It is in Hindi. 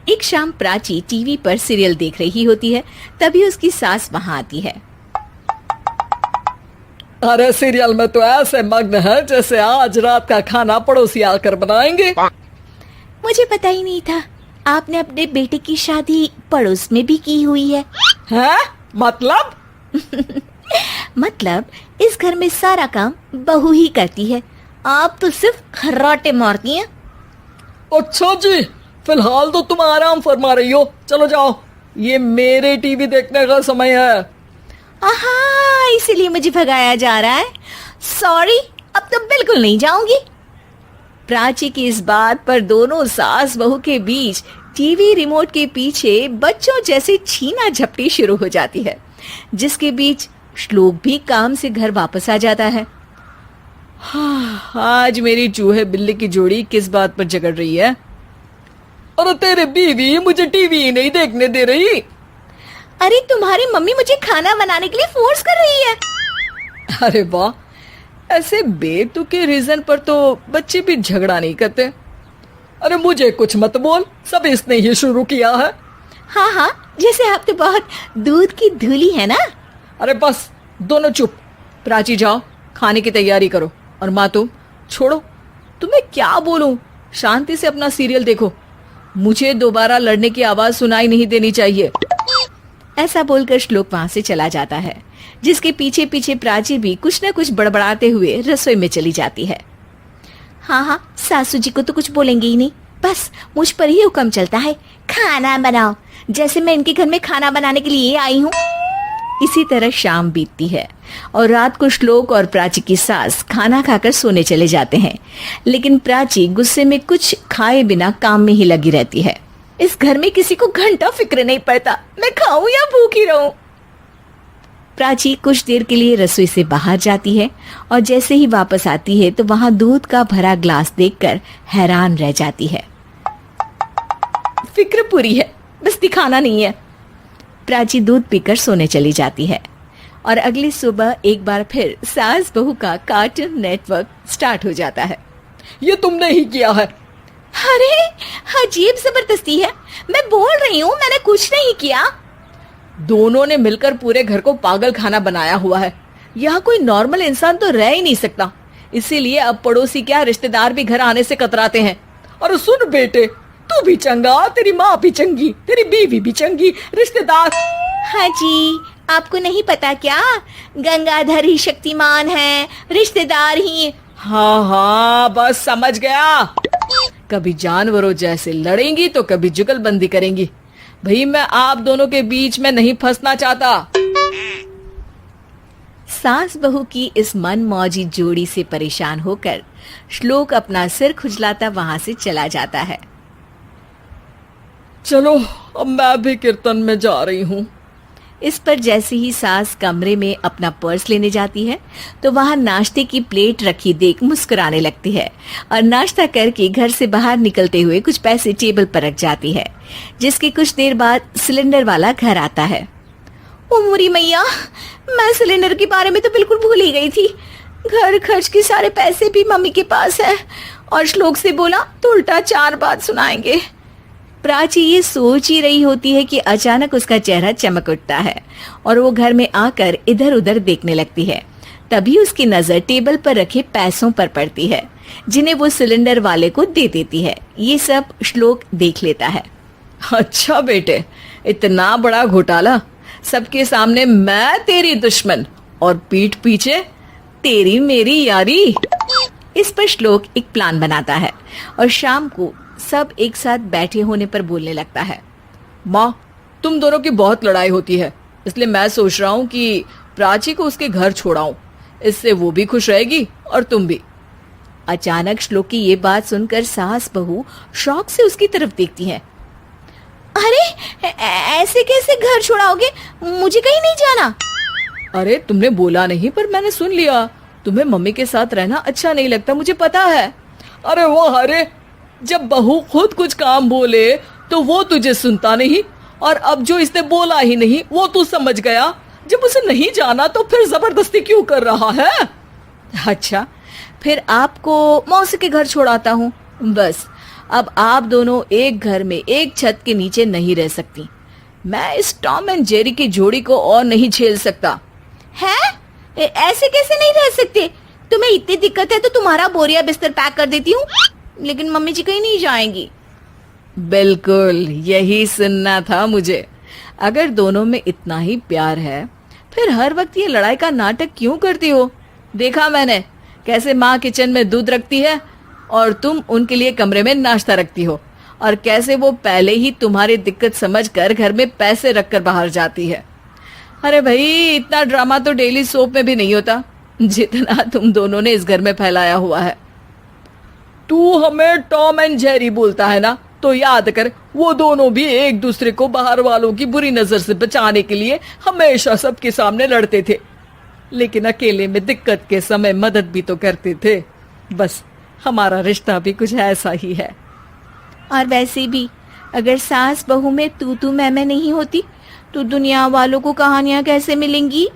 एक शाम प्राची टीवी पर सीरियल देख रही होती है। तभी उसकी सास वहाँ आती है। अरे सीरियल में तो ऐसे मग्न है जैसे आज रात का खाना पड़ोसी आकर बनाएंगे। मुझे पता ही नहीं था आपने अपने बेटे की शादी पड़ोस में भी की हुई है। हैं? मतलब? मतलब इस घर में सारा काम बहू ही करती है, आप तो सिर्फ खर्राटे मारती हैं। अच्छा जी, फिलहाल तो तुम आराम फरमा रही हो, चलो जाओ, ये मेरे टीवी देखने का समय है। आहा, इसीलिए मुझे भगाया जा रहा है। सॉरी, अब तो बिल्कुल नहीं जाऊंगी। प्राची की इस बात पर दोनों सास बहू के बीच टीवी रिमोट के पीछे बच्चों जैसे छीना झपटी शुरू हो जाती है, जिसके बीच श्लोक भी काम से घर वापस आ जाता है। आज मेरी चूहे बिल्ली की जोड़ी किस बात पर झगड़ रही है? अरे तेरे बीवी मुझे टीवी ही नहीं देखने दे रही। अरे तुम्हारी मम्मी मुझे खाना बनाने के लिए फोर्स कर रही है। अरे वाह, ऐसे बेतुके रीजन पर तो बच्चे भी झगड़ा नहीं करते। अरे मुझे कुछ मत बोल, सब इसने ही शुरू किया है। हाँ हाँ, जैसे आप तो बहुत दूध की धूली है ना। अरे बस, दोनों चुप। प्राची जाओ, खाने की तैयारी करो। और माँ तुम छोड़ो, तुम्हें क्या बोलूं, शांति से अपना सीरियल देखो, मुझे दोबारा लड़ने की आवाज सुनाई नहीं देनी चाहिए। ऐसा बोलकर श्लोक वहां से चला जाता है, जिसके पीछे पीछे प्राची भी कुछ न कुछ बड़बड़ाते हुए रसोई में चली जाती है। हाँ हाँ, सासू जी को तो कुछ बोलेंगे ही नहीं, बस मुझ पर ही हुक्म चलता है, खाना बनाओ, जैसे मैं इनके घर में खाना बनाने के लिए आई हूँ। इसी तरह शाम बीतती है और रात को श्लोक और प्राची की सास खाना खाकर सोने चले जाते हैं, लेकिन प्राची गुस्से में कुछ खाए बिना काम में ही लगी रहती है। इस घर में किसी को घंटा फिक्र नहीं पड़ता, मैं खाऊं या भूखी रहूं। प्राची कुछ देर के लिए रसोई से बाहर जाती है और जैसे ही वापस आती है तो वहां दूध का भरा ग्लास देखकर हैरान रह जाती है। फिक्र पूरी है, बस दिखाना नहीं है। प्राची दूध पीकर सोने चली जाती है और अगली सुबह एक बार फिर सास बहू का कार्टून नेटवर्क स्टार्ट हो जाता है। ये तुमने ही किया है। अरे अजीब जबरदस्ती है, मैं बोल रही हूँ मैंने कुछ नहीं किया। दोनों ने मिलकर पूरे घर को पागल खाना बनाया हुआ है। यहाँ कोई नॉर्मल इंसान तो रह ही नहीं सकता, इसीलिए अब पड़ोसी क्या रिश्तेदार भी घर आने से कतराते हैं। और सुन बेटे, तू भी चंगा, तेरी माँ भी चंगी, तेरी बीवी भी चंगी, रिश्तेदार। हाँ जी, आपको नहीं पता क्या, गंगाधर ही शक्तिमान है, रिश्तेदार ही। हाँ हाँ, बस समझ गया। कभी जानवरों जैसे लड़ेंगी तो कभी जुगलबंदी करेंगी। भाई मैं आप दोनों के बीच में नहीं फंसना चाहता। सास बहू की इस मन मौजी जोड़ी से परेशान होकर श्लोक अपना सिर खुजलाता वहां से चला जाता है। चलो अब मैं भी कीर्तन में जा रही हूँ। इस पर जैसे ही सास कमरे में अपना पर्स लेने जाती है तो वहां नाश्ते की प्लेट रखी देख मुस्कुराने लगती है और नाश्ता करके घर से बाहर निकलते हुए कुछ पैसे टेबल पर रख जाती है, जिसके कुछ देर बाद सिलेंडर वाला घर आता है। ओ मोरी मैया, मैं सिलेंडर के बारे में तो बिल्कुल भूल ही गई थी। घर खर्च के सारे पैसे भी मम्मी के पास है और श्लोक से बोला तो उल्टा 4 बात सुनाएंगे। प्राची ये सोच ही रही होती है कि अचानक उसका चेहरा चमक उठता है और वो घर में आकर इधर उधर देखने लगती है। तभी उसकी नजर टेबल पर रखे पैसों पर पड़ती है, जिन्हें वो सिलेंडर वाले को दे देती है। ये सब श्लोक देख लेता है। अच्छा बेटे, इतना बड़ा घोटाला, सबके सामने मैं तेरी दुश्मन और पीठ पीछे तेरी मेरी यारी। इस पर श्लोक एक प्लान बनाता है और शाम को सब एक साथ बैठे होने पर बोलने लगता है। माँ, तुम दोनों की बहुत लड़ाई होती है, इसलिए मैं सोच रहा हूँ कि प्राची को उसके घर छोड़ाऊं, इससे वो भी खुश रहेगी और तुम भी। अचानक श्लोक की ये बात सुनकर सास बहू शौक से उसकी तरफ देखती हैं। अरे ऐसे कैसे घर छोड़ाओगे, मुझे कहीं नहीं जाना। अरे तुमने बोला नहीं पर मैंने सुन लिया, तुम्हें मम्मी के साथ रहना अच्छा नहीं लगता, मुझे पता है। अरे वो अरे, जब बहू खुद कुछ काम बोले तो वो तुझे सुनता नहीं, और अब जो इसने बोला ही नहीं वो तू समझ गया। जब उसे नहीं जाना तो फिर जबरदस्ती क्यों कर रहा है? अच्छा, फिर आपको मौसी के घर छोड़ाता हूँ, बस अब आप दोनों एक घर में एक छत के नीचे नहीं रह सकती। मैं इस टॉम एंड जेरी की जोड़ी को और नहीं झेल सकता। है? ऐसे कैसे नहीं रह सकते? तुम्हें इतनी दिक्कत है तो तुम्हारा बोरिया बिस्तर पैक कर देती हूँ, लेकिन मम्मी जी कहीं नहीं जाएंगी। बिल्कुल यही सुनना था मुझे। अगर दोनों में इतना ही प्यार है फिर हर वक्त ये लड़ाई का नाटक क्यों करती हो? देखा मैंने कैसे माँ किचन में दूध रखती है और तुम उनके लिए कमरे में नाश्ता रखती हो, और कैसे वो पहले ही तुम्हारी दिक्कत समझकर घर में पैसे रखकर बाहर जाती है। अरे भाई, इतना ड्रामा तो डेली सोप में भी नहीं होता जितना तुम दोनों ने इस घर में फैलाया हुआ है। तू हमें टॉम एंड जेरी बोलता है ना, तो याद कर वो दोनों भी एक दूसरे को बाहर वालों की बुरी नजर से बचाने के लिए हमेशा सबके सामने लड़ते थे, लेकिन अकेले में दिक्कत के समय मदद भी तो करते थे। बस हमारा रिश्ता भी कुछ ऐसा ही है। और वैसे भी अगर सास बहू में तू मैं नहीं होती तो दुनिया वालों को कहानियां कैसे मिलेंगी?